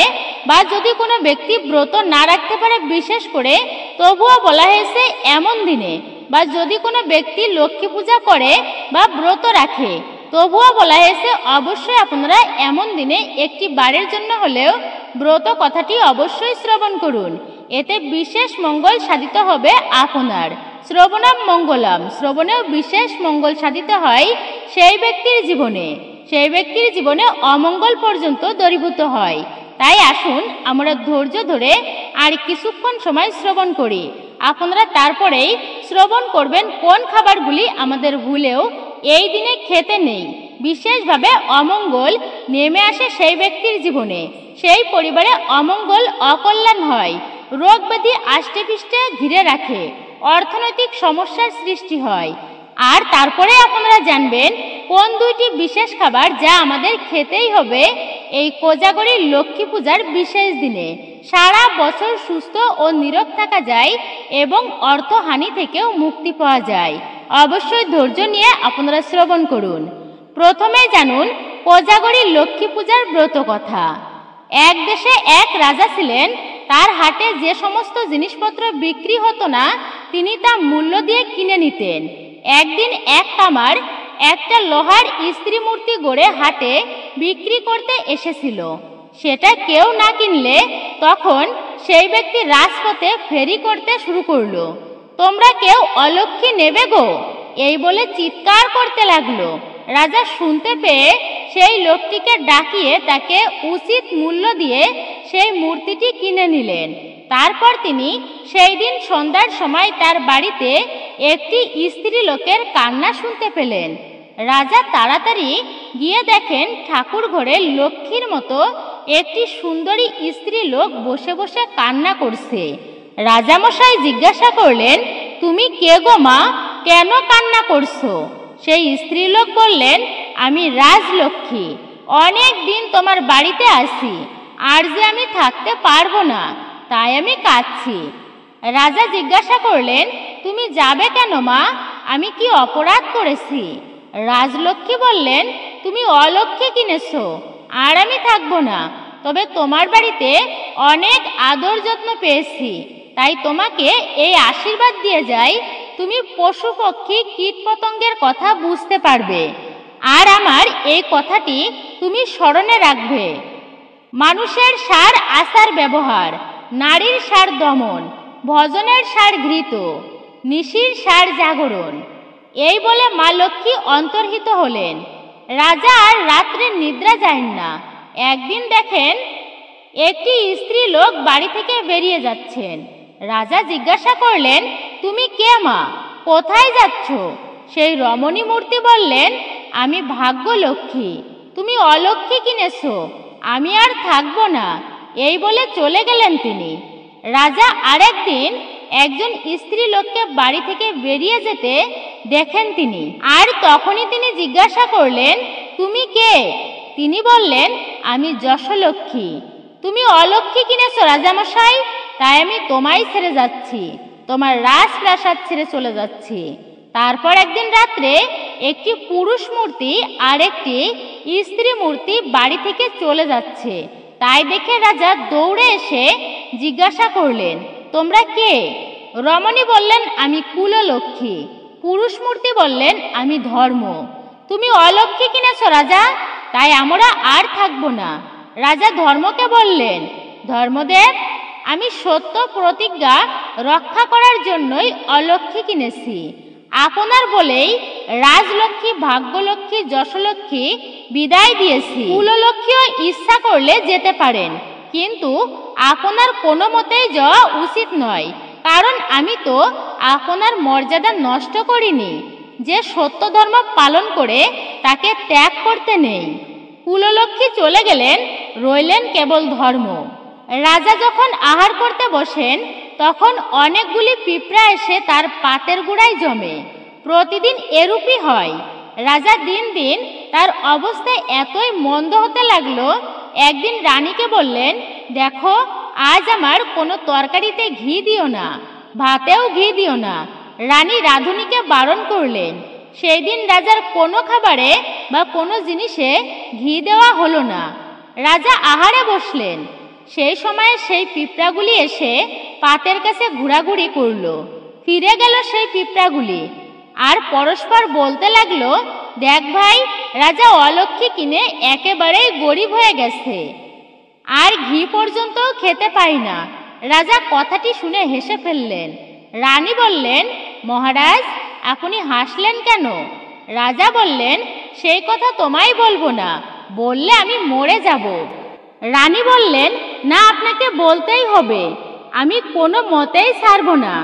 বা যদি কোনো ব্যক্তি ব্রত না রাখতে পারে বিশেষ করে, তবুও বলা হয়েছে এমন দিনে, বা যদি কোনো ব্যক্তি লক্ষ্মী পূজা করে বা ব্রত রাখে তবুও বলা হয়েছে অবশ্যই আপনারা এমন দিনে একটি বারের জন্য হলেও ব্রত কথাটি অবশ্যই শ্রবণ করুন। এতে বিশেষ মঙ্গল সাধিত হবে আপনার। শ্রবণম মঙ্গলম, শ্রবণেও বিশেষ মঙ্গল সাধিত হয় সেই ব্যক্তির জীবনে। সেই ব্যক্তির জীবনে অমঙ্গল পর্যন্ত দূরীভূত হয়। তাই আসুন আমরা ধৈর্য ধরে আর কিছুক্ষণ সময় শ্রবণ করি। আপনারা তারপরেই শ্রবণ করবেন কোন খাবারগুলি আমাদের ভুলেও এই দিনে খেতে নেই। বিশেষভাবে অমঙ্গল নেমে আসে সেই ব্যক্তির জীবনে, সেই পরিবারে অমঙ্গল অকল্যাণ হয়, রোগ ব্যাধি আষ্টেপৃষ্টে ঘিরে রাখে, অর্থনৈতিক সমস্যার সৃষ্টি হয়। আর তারপরে আপনারা জানবেন কোন দুইটি বিশেষ খাবার যা আমাদের খেতেই হবে এই কোজাগরী লক্ষ্মী পূজার বিশেষ দিনে। সারা বছর সুস্থ ও নীরোগ থাকা যায় এবং অর্থহানি থেকেও মুক্তি পাওয়া যায়। অবশ্যই ধৈর্য নিয়ে আপনারা শ্রবণ করুন। প্রথমে জানুন কোজাগরী লক্ষ্মী পূজার ব্রত কথা। এক দেশে এক রাজা ছিলেন। তার হাটে যে সমস্ত জিনিসপত্র বিক্রি হতো না তিনি তা মূল্য দিয়ে কিনে নিতেন। একদিন এক কামার একটা লোহার স্ত্রী মূর্তি গড়ে হাটে বিক্রি করতে এসেছিল। সেটা কেউ না কিনলে তখন সেই ব্যক্তি রাজপথে ফেরি করতে শুরু করলো, তোমরা কেউ অলক্ষ্মী নেবে গো, এই বলে চিৎকার করতে লাগলো। রাজা শুনতে পেয়ে সেই লোকটিকে ডাকিয়ে তাকে উচিত মূল্য দিয়ে সেই মূর্তিটি কিনে নিলেন। তারপর তিনি সেই দিন সন্ধ্যার সময় তার বাড়িতে একটি স্ত্রী লোকের কান্না শুনতে পেলেন। রাজা তাড়াতাড়ি গিয়ে দেখেন ঠাকুর ঘরে লক্ষ্মীর মতো একটি সুন্দরী স্ত্রী লোক বসে বসে কান্না করছে। রাজামশাই জিজ্ঞাসা করলেন, তুমি কে গো মা, কেন কান্না করছো? সেই স্ত্রী লোক বললেন, আমি রাজলক্ষ্মী, অনেক দিন তোমার বাড়িতে আসি, আর যে আমি থাকতে পারবো না, তাই আমি কাঁদছি। রাজা জিজ্ঞাসা করলেন, তুমি যাবে কেন মা, আমি কি অপরাধ করেছি? রাজলক্ষ্মী বললেন, তুমি অলক্ষ্মী কিনেছো, আর আমি থাকবো না, তবে তোমার বাড়িতে অনেক আদর যত্ন পেয়েছি, তাই তোমাকে এই আশীর্বাদ দিয়ে যাই, তুমি পশু পক্ষী কীট পতঙ্গের কথা বুঝতে পারবে, আর আমার এই কথাটি তুমি স্মরণে রাখবে। মানুষের সার আচার ব্যবহার, নারীর সার দমন, ভজনের সার ঘৃত, নিশির সার জাগরণ, এই বলে মা লক্ষ্মী অন্তর্হিত হলেন। রাজা আর রাত্রে নিদ্রা যায় না। একদিন দেখেন একটি স্ত্রী লোক বাড়ি থেকে বেরিয়ে যাচ্ছেন। রাজা জিজ্ঞাসা করলেন, তুমি কে মা, কোথায় যাচ্ছ? সেই রমণী মূর্তি বললেন, আমি ভাগ্যলক্ষ্মী, তুমি অলক্ষ্মী কিনেছো, আমি আর থাকবো না, এই বলে চলে গেলেন তিনি। রাজা আরেকদিন একজন স্ত্রী লোককে বাড়ি থেকে বেরিয়ে যেতে দেখেন তিনি, আর তখনই তিনি জিজ্ঞাসা করলেন, তুমি কে? তিনি বললেন, আমি যশলক্ষ্মী। তুমি অলক্ষ্মী কিনেছো রাজামশাই, তাই আমি তোমায় ছেড়ে যাচ্ছি, তোমার রাজপ্রাসাদ ছেড়ে চলে যাচ্ছি। তারপর একদিন রাত্রে একটি পুরুষ মূর্তি আর একটি স্ত্রী মূর্তি বাড়ি থেকে চলে যাচ্ছে। তাই দেখে রাজা দৌড়ে এসে জিজ্ঞাসা করলেন, তোমরা কে? রমণী বললেন, আমি কুললক্ষ্মী। পুরুষ মূর্তি বললেন, আমি ধর্ম। তুমি অলক্ষ্মী কিনেছ রাজা, তাই আমরা আর থাকবো না। রাজা ধর্মকে বললেন, ধর্মদেব, আমি সত্য প্রতিজ্ঞা রক্ষা করার জন্যই অলক্ষ্মী কিনেছি। আপনার বলেই রাজলক্ষ্মী, ভাগ্যলক্ষ্মী, যশলক্ষ্মী বিদায় দিয়েছি। কুললক্ষ্মীও ইচ্ছা করলে যেতে পারেন, কিন্তু আপনার কোনো মতেই যাওয়া উচিত নয়, কারণ আমি তো আপনার মর্যাদা নষ্ট করিনি। যে সত্য ধর্ম পালন করে তাকে ত্যাগ করতে নেই। কুললক্ষ্মী চলে গেলেন, রইলেন কেবল ধর্ম। রাজা যখন আহার করতে বসেন, তখন অনেকগুলি পিঁপড়া এসে তার পাতের গোড়ায় জমে। প্রতিদিন এরূপই হয়। রাজা দিন দিন তার অবস্থা এতই মন্দ হতে লাগলো। একদিন রানীকে বললেন, দেখো, আজ আমার কোনো তরকারিতে ঘি দিও না, ভাতেও ঘি দিও না। রানী রাঁধুনিকে বারণ করলেন। সেই দিন রাজার কোনো খাবারে বা কোনো জিনিসে ঘি দেওয়া হলো না। রাজা আহারে বসলেন। সেই সময়ে সেই পিঁপড়াগুলি এসে পাতের কাছে ঘোরাঘুরি করলো। ফিরে গেল সেই পিঁপড়াগুলি, আর পরস্পর বলতে লাগলো, দেখ ভাই, রাজা অলক্ষ্মী কিনে একেবারেই গরিব হয়ে গেছে, আর ঘি পর্যন্ত খেতে পাই না। রাজা কথাটি শুনে হেসে ফেললেন। রানী বললেন, মহারাজ, আপনি হাসলেন কেন? রাজা বললেন, সেই কথা তোমায় বলবো না, বললে আমি মরে যাব। রানী বললেন, না, আপনাকে বলতেই হবে, আমি কোনো মতেই ছাড়ব না।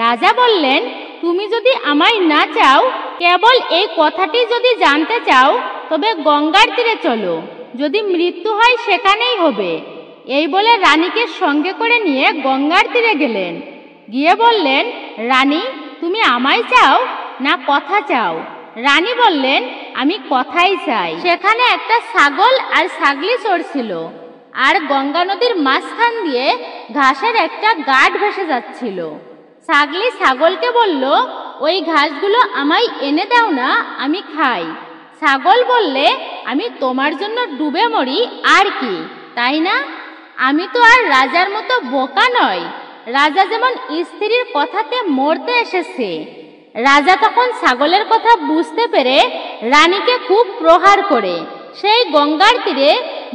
রাজা বললেন, তুমি যদি আমায় না চাও, কেবল এই কথাটি যদি জানতে চাও, তবে গঙ্গার তীরে চলো, যদি মৃত্যু হয় সেখানেই হবে। এই বলে রানীকে সঙ্গে করে নিয়ে গঙ্গার তীরে গেলেন। গিয়ে বললেন, রানী, তুমি আমায় চাও না কথা চাও? রানী বললেন, আমি কথাই চাই। সেখানে একটা ছাগল আর ছাগলি চড়ছিল, আর গঙ্গা নদীর মাঝখান দিয়ে ঘাসের একটা গাঁট ভেসে যাচ্ছিল। ছাগলি ছাগলকে বলল, ওই ঘাসগুলো আমায় এনে দাও না, আমি খাই। ছাগল বললে, আমি তোমার জন্য ডুবে মরি আর কি, তাই না? আমি তো আর রাজার মতো বোকা নয়। রাজা যেমন স্ত্রীর কথাতে মরতে এসেছে। রাজা তখন ছাগলের কথা বুঝতে পেরে রানীকে খুব প্রহার করে সেই গঙ্গার তীরে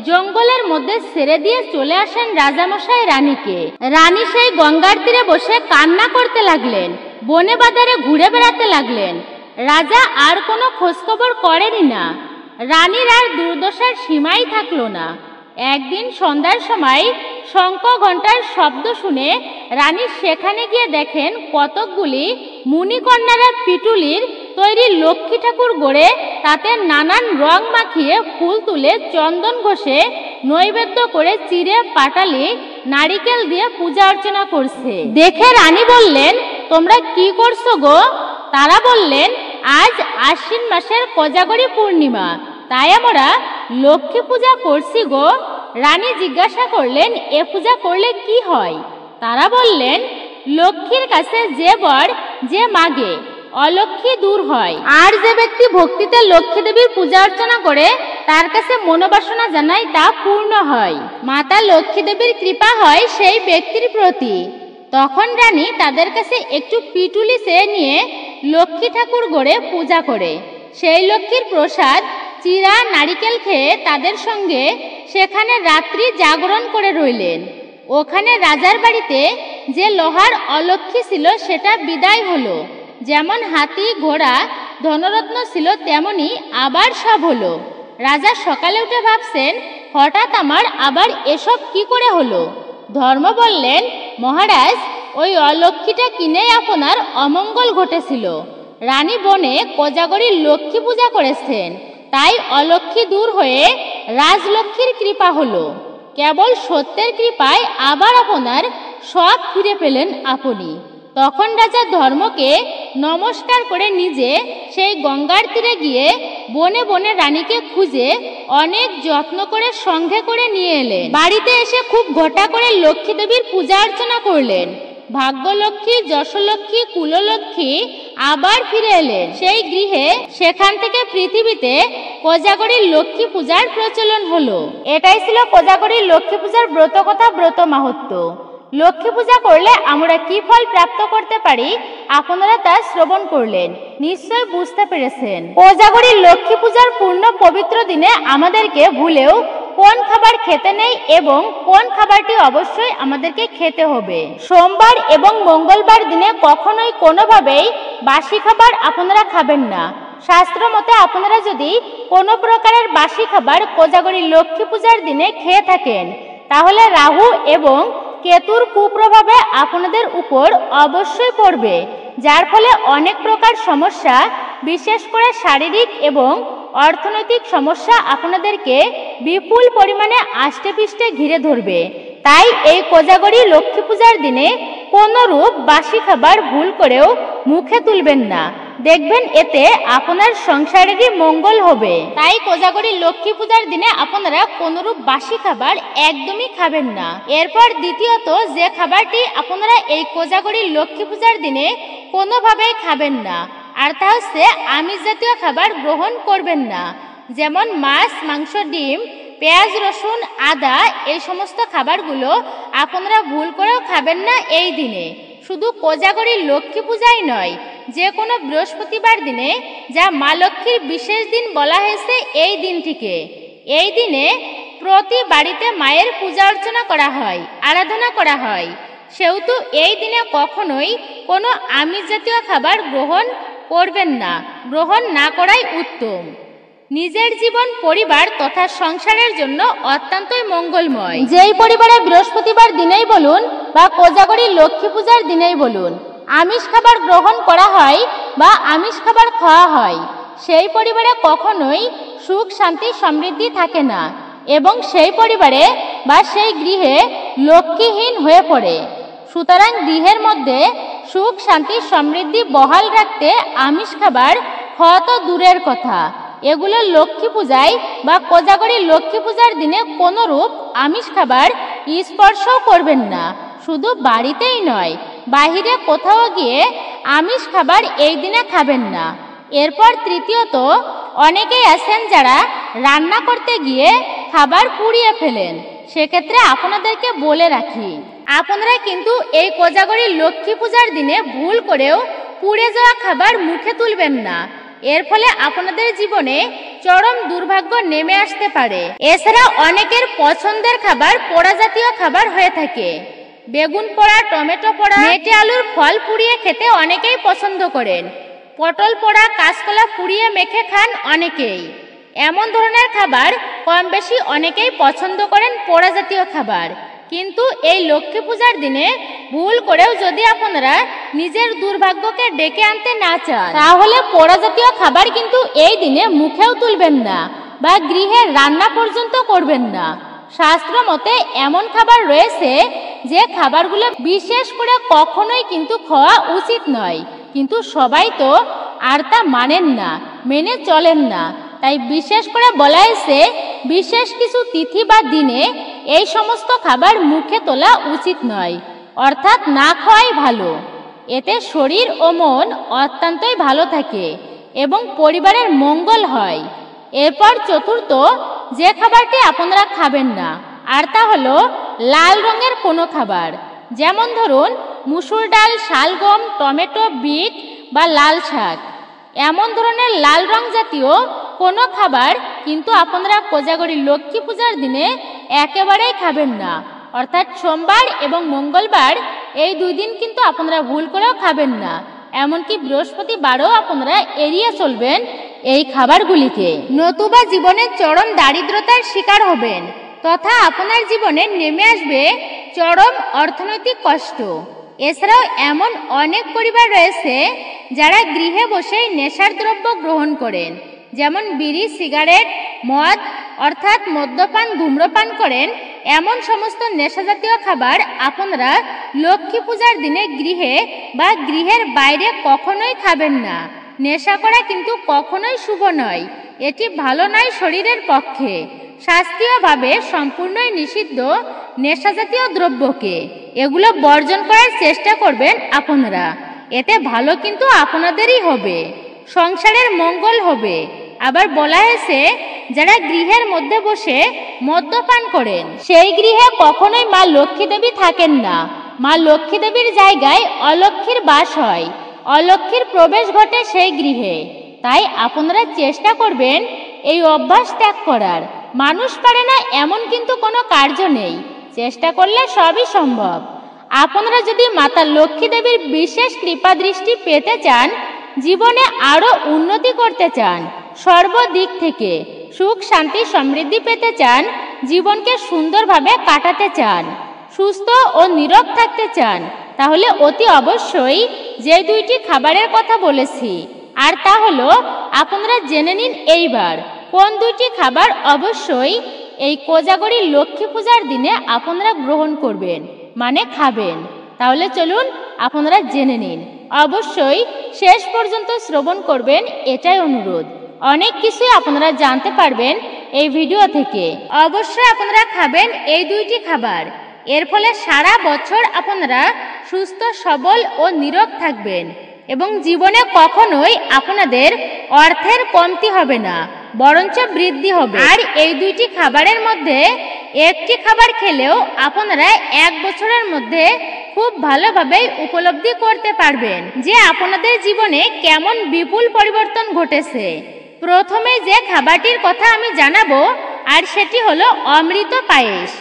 জঙ্গলের মধ্যে ছেড়ে দিয়ে চলে আসেন রাজামশাই রানীকে। রানী সেই গঙ্গার তীরে বসে কান্না করতে লাগলেন, বনে বাজারে ঘুরে বেড়াতে লাগলেন। রাজা আর কোনো খোঁজখবর করেনি না। রানীর আর দুর্দশার সীমাই থাকলো না। একদিন সন্ধ্যার সময় শঙ্খ ঘণ্টার শব্দ শুনে রানী সেখানে গিয়ে দেখেন কতকগুলি মুনিকন্যারা পিটুলির তৈরি লক্ষ্মী ঠাকুর গড়ে তাতে নানান রং মাখিয়ে ফুল তুলে চন্দন ঘষে নৈবেদ্য করে চিড়ে পাটালি নারিকেল দিয়ে পূজা অর্চনা করছে। দেখে রানী বললেন, তোমরা কি করছো গো? তারা বললেন, আজ আশ্বিন মাসের কোজাগরী পূর্ণিমা, তাই আমরা লক্ষ্মী পূজা করছি গো। রানী জিজ্ঞাসা করলেন, এ পূজা করলে কি হয়? তারা বললেন, লক্ষ্মীর কাছে যে বর যে মাগে অলক্ষ্মী দূর হয়, আর যে ব্যক্তি ভক্তিতে লক্ষ্মী দেবীর পূজা অর্চনা করে তার কাছে মনোবাসনা জানায় তা পূর্ণ হয়। মাতা লক্ষ্মী দেবীর কৃপা হয় সেই ব্যক্তির প্রতি। তখন রানী তাদের কাছে একটু পিটুলি চেয়ে নিয়ে লক্ষ্মী ঠাকুর গড়ে পূজা করে সেই লক্ষ্মীর প্রসাদ চিরা নারিকেল খেয়ে তাদের সঙ্গে সেখানে রাত্রি জাগরণ করে রইলেন। ওখানে রাজার বাড়িতে যে লোহার অলক্ষ্মী ছিল সেটা বিদায় হলো। যেমন হাতি ঘোড়া ধনরত্ন ছিল তেমনি আবার সব হলো। রাজা সকালে উঠে ভাবছেন, হঠাৎ আমার আবার এসব কি করে হলো? ধর্ম বললেন, মহারাজ, ওই অলক্ষ্মীটা কিনেই আপনার অমঙ্গল ঘটেছিল। রানী বনে কোজাগরীর লক্ষ্মী পূজা করেছেন, তাই অলক্ষ্মী দূর হয়ে রাজলক্ষ্মীর কৃপা হলো। কেবল সত্যের কৃপায় আবার আপনার সব ফিরে পেলেন আপনি। তখন রাজা ধর্মকে নমস্কার করে নিজে সেই গঙ্গার তীরে গিয়ে বনে বনে রানীকে খুঁজে অনেক যত্ন করে সঙ্গে করে নিয়ে এলেন। বাড়িতে এসে খুব ঘটা করে লক্ষ্মী দেবীর পূজা অর্চনা করলেন। ভাগ্যলক্ষ্মী, যশলক্ষ্মী, কুললক্ষ্মী আবার ফিরে এলেন সেই গৃহে। সেখান থেকে পৃথিবীতে কোজাগরীর লক্ষ্মী পূজার প্রচলন হলো। এটাই ছিল কোজাগরীর লক্ষ্মী পূজার ব্রত কথা, ব্রত মাহাত্ম্য। লক্ষ্মী পূজা করলে আমরা কি ফল প্রাপ্ত করতে পারি আপনারা তা শ্রবণ করলেন, নিশ্চয় বুঝতে পেরেছেন। কোজাগরী লক্ষ্মী পূজার পূর্ণ পবিত্র দিনে আমাদেরকে ভুলেও কোন খাবার খেতে নেই এবং কোন খাবারটি অবশ্যই আমাদেরকে খেতে হবে। সোমবার এবং মঙ্গলবার দিনে কখনোই কোনোভাবেই বাসি খাবার আপনারা খাবেন না। শাস্ত্র মতে আপনারা যদি কোনো প্রকারের বাসি খাবার কোজাগরী লক্ষ্মী পূজার দিনে খেয়ে থাকেন তাহলে রাহু এবং কেতুর কুপ্রভাবে আপনাদের উপর অবশ্যই পড়বে, যার ফলে অনেক প্রকার সমস্যা, বিশেষ করে শারীরিক এবং অর্থনৈতিক সমস্যা আপনাদেরকে বিপুল পরিমাণে আষ্টেপৃষ্ঠে ঘিরে ধরবে। তাই এই কোজাগরী লক্ষ্মী পূজার দিনে কোনরূপ বাসি খাবার ভুল করেও মুখে তুলবেন না, দেখবেন এতে আপনার সংসারেরই মঙ্গল হবে। তাই কোজাগরী লক্ষ্মী পূজার দিনে আপনারা কোনরূপ বাসি খাবার একদমই খাবেন না। এরপর দ্বিতীয়ত যে খাবারটি আপনারা এই কোজাগরী লক্ষ্মী পূজার দিনে কোনোভাবেই খাবেন না আর তা হচ্ছে আমিষ জাতীয় খাবার গ্রহণ করবেন না, যেমন মাছ, মাংস, ডিম, পেঁয়াজ, রসুন, আদা, এই সমস্ত খাবারগুলো আপনারা ভুল করেও খাবেন না এই দিনে। শুধু কোজাগরী লক্ষ্মী পূজাই নয়, যে কোনো বৃহস্পতিবার দিনে, যা মা লক্ষ্মীর বিশেষ দিন বলা হয়েছে এই দিনটিকে। এই দিনে প্রতি বাড়িতে মায়ের পূজা অর্চনা করা হয়, আরাধনা করা হয়, সেহেতু এই দিনে কখনোই কোনো আমিষ জাতীয় খাবার গ্রহণ করবেন না, গ্রহণ না করাই উত্তম। নিজের জীবন, পরিবার তথা সংসারের জন্য অত্যন্তই মঙ্গলময়। যেই পরিবারে বৃহস্পতিবার দিনেই বলুন বা কোজাগরী লক্ষ্মী পূজার দিনেই বলুন আমিষ খাবার গ্রহণ করা হয় বা আমিষ খাবার খাওয়া হয়, সেই পরিবারে কখনোই সুখ, শান্তি, সমৃদ্ধি থাকে না এবং সেই পরিবারে বা সেই গৃহে লক্ষ্মীহীন হয়ে পড়ে। সুতরাং গৃহের মধ্যে সুখ, শান্তি, সমৃদ্ধি বহাল রাখতে আমিষ খাবার খাওয়া তো দূরের কথা, এগুলো লক্ষ্মী পূজায় বা কোজাগরী লক্ষ্মী পূজার দিনে কোনরূপ আমিষ খাবার স্পর্শও করবেন না। শুধু বাড়িতেই নয়, বাহিরে কোথাও গিয়ে আমিষ খাবার এই দিনে খাবেন না। এরপর তৃতীয়ত, অনেকেই আছেন যারা রান্না করতে গিয়ে খাবার পুড়িয়ে ফেলেন। সেক্ষেত্রে আপনাদেরকে বলে রাখি, আপনারা কিন্তু এই কোজাগরী লক্ষ্মী পূজার দিনে ভুল করেও পুড়ে যাওয়া খাবার মুখে তুলবেন না। এর ফলে আপনাদের জীবনে চরম দুর্ভাগ্য নেমে আসতে পারে। এছাড়া অনেকের পছন্দের খাবার পোড়া জাতীয় খাবার হয়ে থাকে। বেগুন পোড়া, টমেটো পোড়া, মেটে আলুর ফল পুড়িয়ে খেতে অনেকেই পছন্দ করেন। পটল পোড়া, কাঁচকলা পুড়িয়ে মেখে খান অনেকেই। এমন ধরনের খাবার কম বেশি অনেকেই পছন্দ করেন, পোড়া জাতীয় খাবার। কিন্তু এই লক্ষ্মী পূজার দিনে ভুল করেও যদি আপনারা নিজের দুর্ভাগ্যকে ডেকে আনতে না চান তাহলে পোড়া জাতীয় খাবার কিন্তু এই দিনে মুখেও তুলবেন না বা গৃহে রান্না পর্যন্ত করবেন না। শাস্ত্র মতে এমন খাবার রয়েছে যে খাবারগুলো বিশেষ করে কখনোই কিন্তু খাওয়া উচিত নয়, কিন্তু সবাই তো আর তা মানেন না, মেনে চলেন না। তাই বিশেষ করে বলা হয়েছে বিশেষ কিছু তিথি বা দিনে এই সমস্ত খাবার মুখে তোলা উচিত নয়, অর্থাৎ না খাওয়াই ভালো। এতে শরীর ও মন অত্যন্তই ভালো থাকে এবং পরিবারের মঙ্গল হয়। এরপর চতুর্থ যে খাবারটি আপনারা খাবেন না আর তা হলো লাল রঙের কোনো খাবার, যেমন ধরুন মুসুর ডাল, শালগম, টমেটো, বিট বা লাল শাক। এমন ধরনের লাল রং জাতীয় কোনো খাবার কিন্তু আপনারা কোজাগরী লক্ষ্মী পূজার দিনে একেবারেই খাবেন না, অর্থাৎ সোমবার এবং মঙ্গলবার এই দুই দিন কিন্তু আপনারা ভুল করেও খাবেন না। এমনকি বৃহস্পতিবারও আপনারা এড়িয়ে চলবেন এই খাবারগুলিকে, নতুবা জীবনের চরম দারিদ্রতার শিকার হবেন তথা আপনার জীবনে নেমে আসবে চরম অর্থনৈতিক কষ্ট। এছাড়াও এমন অনেক পরিবার রয়েছে যারা গৃহে বসেই নেশার দ্রব্য গ্রহণ করেন, যেমন বিড়ি, সিগারেট, মদ অর্থাৎ মদ্যপান, ধূম্রপান করেন। এমন সমস্ত নেশাজাতীয় খাবার আপনারা লক্ষ্মী পূজার দিনে গৃহে বা গৃহের বাইরে কখনোই খাবেন না। নেশা করা কিন্তু কখনোই শুভ নয়, এটি ভালো নয় শরীরের পক্ষে। শাস্ত্রীয়ভাবে সম্পূর্ণই নিষিদ্ধ নেশাজাতীয় দ্রব্যকে এগুলো বর্জন করার চেষ্টা করবেন আপনারা। এতে ভালো কিন্তু আপনাদেরই হবে, সংসারের মঙ্গল হবে। আবার বলা হয়েছে যারা গৃহের মধ্যে বসে মদ্যপান করেন, সেই গৃহে কখনোই মা লক্ষ্মী দেবী থাকেন না। মা লক্ষ্মী দেবীর জায়গায় অলক্ষ্মীর বাস হয়, অলক্ষ্মীর প্রবেশ ঘটে সেই গৃহে। তাই আপনারা চেষ্টা করবেন এই অভ্যাস ত্যাগ করার। মানুষ পারে না এমন কিন্তু কোনো কার্য নেই, চেষ্টা করলে সবই সম্ভব। আপনারা যদি মাতা লক্ষ্মী দেবীর বিশেষ কৃপা দৃষ্টি পেতে চান, জীবনে আরো উন্নতি করতে চান, সর্বদিক থেকে সুখ শান্তি সমৃদ্ধি পেতে চান, জীবনকে সুন্দরভাবে কাটাতে চান, সুস্থ ও নীরব থাকতে চান, তাহলে অতি অবশ্যই যে দুইটি খাবারের কথা বলেছি, আর তা হলো আপনারা জেনে নিন এইবার কোন দুইটি খাবার অবশ্যই এই কোজাগরী লক্ষ্মী পূজার দিনে আপনারা গ্রহণ করবেন, মানে খাবেন। তাহলে চলুন আপনারা জেনে নিন। অবশ্যই শেষ পর্যন্ত শ্রবণ করবেন, এটাই অনুরোধ। অনেক কিছুই আপনারা জানতে পারবেন এই ভিডিও থেকে। অবশ্যই আপনারা খাবেন এই দুইটি খাবার, এর ফলে সারা বছর আপনারা সুস্থ সবল ও নীরব থাকবেন এবং জীবনে কখনোই আপনাদের অর্থের কমতি হবে না, বরঞ্চ বৃদ্ধি হবে। আর এই দুইটি খাবারের মধ্যে একটি খাবার খেলেও আপনারা 1 বছরের মধ্যে খুব ভালোভাবে উপলব্ধি করতে পারবেন যে আপনাদের জীবনে কেমন বিপুল পরিবর্তন ঘটেছে। প্রথমে যে খাবারটির কথা আমি জানাবো, আর সেটি হলো অমৃত পায়েস।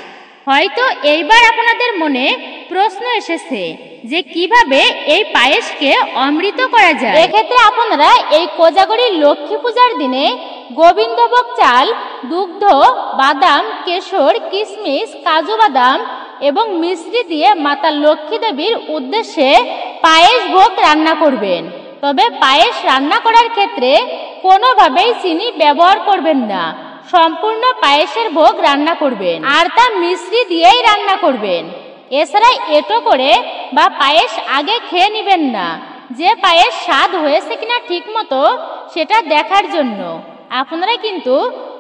হয়তো এইবার আপনাদের মনে প্রশ্ন এসেছে যে কিভাবে এই পায়েসকে অমৃত করা যায়। এক্ষেত্রে আপনারা এই কোজাগরী লক্ষ্মী পূজার দিনে গোবিন্দভোগ চাল, দুগ্ধ, বাদাম, কেশর, কিশমিশ, কাজু বাদাম এবং মিশ্রি দিয়ে মাতা লক্ষ্মী দেবীর উদ্দেশ্যে পায়েস ভোগ রান্না করবেন। তবে পায়েস রান্না করার ক্ষেত্রে কোনোভাবেই চিনি ব্যবহার করবেন না, সম্পূর্ণ পায়েসের ভোগ রান্না করবেন, আর তা মিশ্রি দিয়েই রান্না করবেন। এছাড়া এটো করে বা পায়েস আগে খেয়ে নেবেন না, যে পায়েস স্বাদ হয়েছে কিনা ঠিক মতো সেটা দেখার জন্য। আপনারা কিন্তু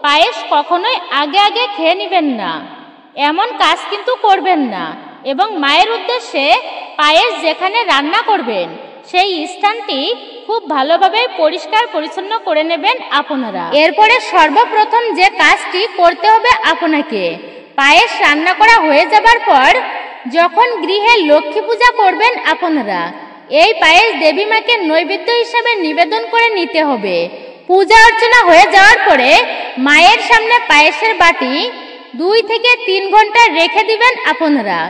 পায়েস কখনোই আগে আগে খেয়ে নেবেন না, এমন কাজ কিন্তু করবেন না। এবং মায়ের উদ্দেশ্যে পায়েস যেখানে রান্না করবেন সেই স্থানটি খুব ভালোভাবে পরিষ্কার পরিচ্ছন্ন করে নেবেন আপনারা। এরপরে সর্বপ্রথম যে কাজটি করতে হবে আপনাকে, পায়েস রান্না করা হয়ে যাবার পর যখন গৃহে লক্ষ্মী পূজা করবেন আপনারা, এই পায়েস দেবী মাকে নৈবেদ্য হিসাবে নিবেদন করে নিতে হবে। পূজা অর্চনা হয়ে যাওয়ার পরে মায়ের সামনে পায়েসের বাটি 2 থেকে 3 ঘন্টা রেখে দিবেন আপনারা।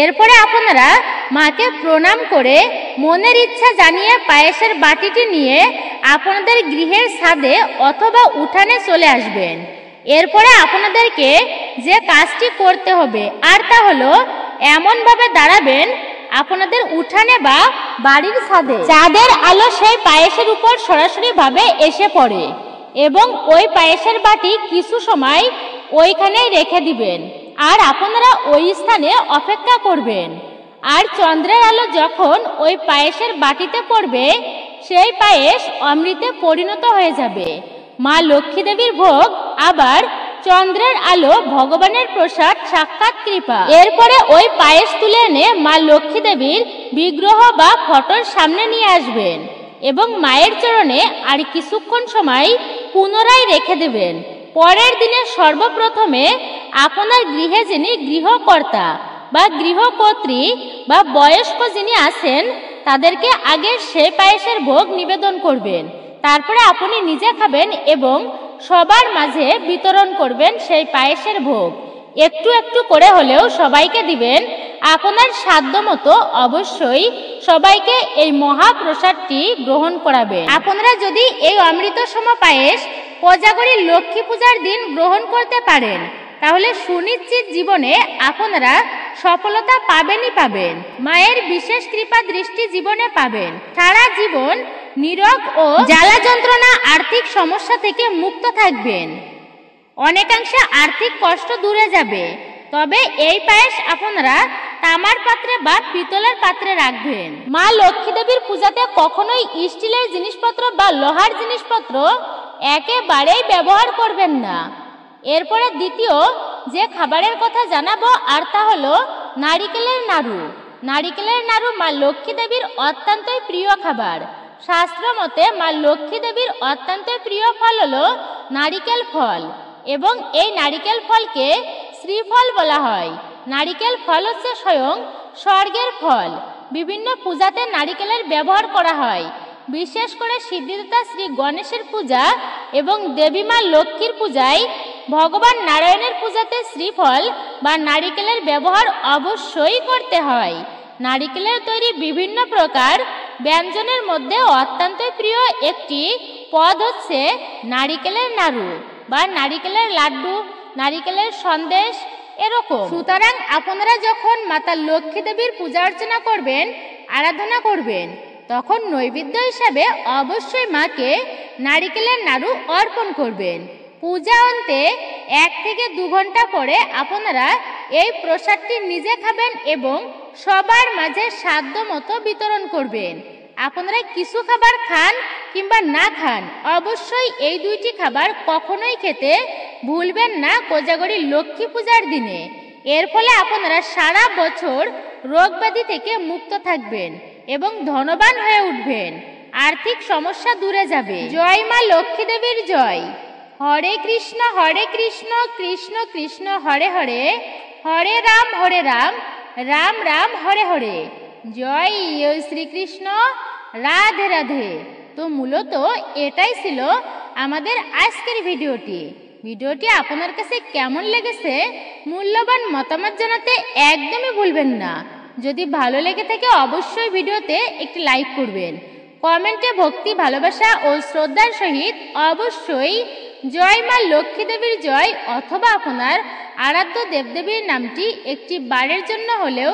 এরপরে আপনারা মাকে প্রণাম করে মনের ইচ্ছা জানিয়ে পায়েসের বাটিটি নিয়ে আপনাদের গৃহের ছাদে অথবা উঠানে চলে আসবেন। এরপরে আপনাদেরকে যে কাজটি করতে হবে, আর তা হলো এমনভাবে দাঁড়াবেন আপনাদের উঠানে বা বাড়ির ছাদে চাঁদের আলো সেই পায়েসের উপর সরাসরি ভাবে এসে পড়ে এবং ওই পায়েসের বাটি কিছু সময় ওইখানেই রেখে দিবেন, আর আপনারা ওই স্থানে অপেক্ষা করবেন। আর চন্দ্রের আলো যখন ওই পায়েসের বাটিতে পড়বে, সেই পায়েস অমৃতে পরিণত হয়ে যাবে। মা লক্ষ্মী দেবীর ভোগ আবার চন্দ্রের আলো ভগবানের প্রসাদ, সাক্ষাৎ কৃপা। এরপরে ওই পায়েস তুলে এনে মা লক্ষ্মী দেবীর বিগ্রহ বা ফটোর সামনে নিয়ে আসবেন এবং মায়ের চরণে আর কিছুক্ষণ সময় পুনরায় রেখে দেবেন। পরের দিনে সর্বপ্রথমে আপনার গৃহে যিনি গৃহকর্তা বা গৃহকর্ত্রী বা বয়স্ক যিনি আছেন তাদেরকে আগে সেই পায়েসের ভোগ নিবেদন করবেন, তারপরে আপনি নিজে খাবেন এবং সবার মাঝে বিতরণ করবেন সেই পায়েসের ভোগ। একটু একটু করে হলেও সবাইকে দিবেন, আপনার সাধ্য মতো অবশ্যই সবাইকে এই মহাপ্রসাদটি গ্রহণ করাবেন। আপনারা যদি এই অমৃতসম পায়েস কোজাগরী লক্ষ্মী পূজার দিন গ্রহণ করতে পারেন, তাহলে সুনিশ্চিত জীবনে আপনারা সফলতা পাবেনই পাবেন। মায়ের বিশেষ কৃপা দৃষ্টি জীবনে পাবেন। সারা জীবন নীরব ও জ্বালা যন্ত্রণা, আর্থিক সমস্যা থেকে মুক্ত থাকবেন। অনেকাংশে আর্থিক কষ্ট দূরে যাবে। তবে এই পায়েস আপনারা তামার পাত্রে বা পিতলের পাত্রে রাখবেন। মা লক্ষ্মী দেবীর পূজাতে কখনোই স্টিলের জিনিসপত্র বা লোহার জিনিসপত্র একেবারেই ব্যবহার করবেন না। এরপরে দ্বিতীয় যে খাবারের কথা জানাবো, আর তা হলো নারিকেলের নাড়ু। নারিকেলের নাড়ু মা লক্ষ্মী দেবীর অত্যন্তই প্রিয় খাবার। শাস্ত্র মতে মা লক্ষ্মী দেবীর অত্যন্ত প্রিয় ফল হলো নারিকেল ফল এবং এই নারিকেল ফলকে শ্রীফল বলা হয়। নারিকেল ফল হচ্ছে স্বয়ং স্বর্গের ফল। বিভিন্ন পূজাতে নারিকেলের ব্যবহার করা হয়। বিশেষ করে সিদ্ধিদাতা শ্রী গণেশের পূজা এবং দেবী মা লক্ষ্মীর পূজায়, ভগবান নারায়ণের পূজাতে শ্রীফল বা নারিকেলের ব্যবহার অবশ্যই করতে হয়। নারিকেলের তৈরি বিভিন্ন প্রকার ব্যঞ্জনের মধ্যে অত্যন্ত প্রিয় একটি পদ হচ্ছে নারিকেলের নাড়ু বা নারিকেলের লাড্ডু, নারিকেলের সন্দেশ এরকম। সুতরাং আপনারা যখন মাতা লক্ষ্মী দেবীর পূজা অর্চনা করবেন, আরাধনা করবেন, তখন নৈবেদ্য হিসাবে অবশ্যই মাকে নারিকেলের নাড়ু অর্পণ করবেন। পূজা অন্তে 1 থেকে 2 ঘন্টা পরে আপনারা এই প্রসাদটি নিজে খাবেন এবং সবার মাঝে সাধ্য মতো বিতরণ করবেন। আপনারা কিছু খাবার খান কিংবা না খান, অবশ্যই এই 2টি খাবার কখনোই খেতে ভুলবেন না কোজাগরী লক্ষ্মী পূজার দিনে। এর ফলে আপনারা সারা বছর রোগ ব্যাধি থেকে মুক্ত থাকবেন এবং ধনবান হয়ে উঠবেন। আর্থিক সমস্যা দূরে যাবে। জয় মা লক্ষ্মী দেবীর জয়। হরে কৃষ্ণ কৃষ্ণ কৃষ্ণ হরে হরে, হরে রাম রাম রাম হরে হরে। জয় শ্রীকৃষ্ণ, রাধে রাধে। তো মূলত এটাই ছিল আমাদের আজকের ভিডিওটি আপনার কাছে কেমন লেগেছে মূল্যবান মতামত জানাতে একদমই ভুলবেন না। যদি ভালো লেগে থাকে অবশ্যই ভিডিওতে একটি লাইক করবেন। কমেন্টে ভক্তি, ভালোবাসা ও শ্রদ্ধার সহিত অবশ্যই জয় মা লক্ষ্মী দেবীর জয় অথবা আপনার আরাধ্য দেবদেবীর নামটি একটি বারের জন্য হলেও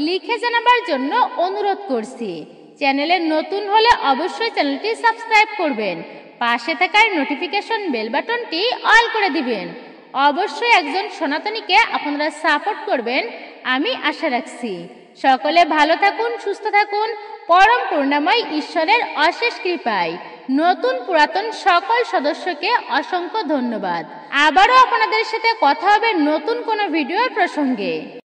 লিখে জানাবার জন্য অনুরোধ করছি। চ্যানেলে নতুন হলে অবশ্যই চ্যানেলটি সাবস্ক্রাইব করবেন। পাশে থাকার নোটিফিকেশন বেল বাটনটি অল করে দিবেন। অবশ্যই একজন সনাতনীকে আপনারা সাপোর্ট করবেন আমি আশা রাখছি। সকলে ভালো থাকুন, সুস্থ থাকুন, পরম করুণাময় ঈশ্বরের অশেষ কৃপায়। নতুন পুরাতন সকল সদস্যকে অসংখ্য ধন্যবাদ। আবারও আপনাদের সাথে কথা হবে নতুন কোনো ভিডিওর প্রসঙ্গে।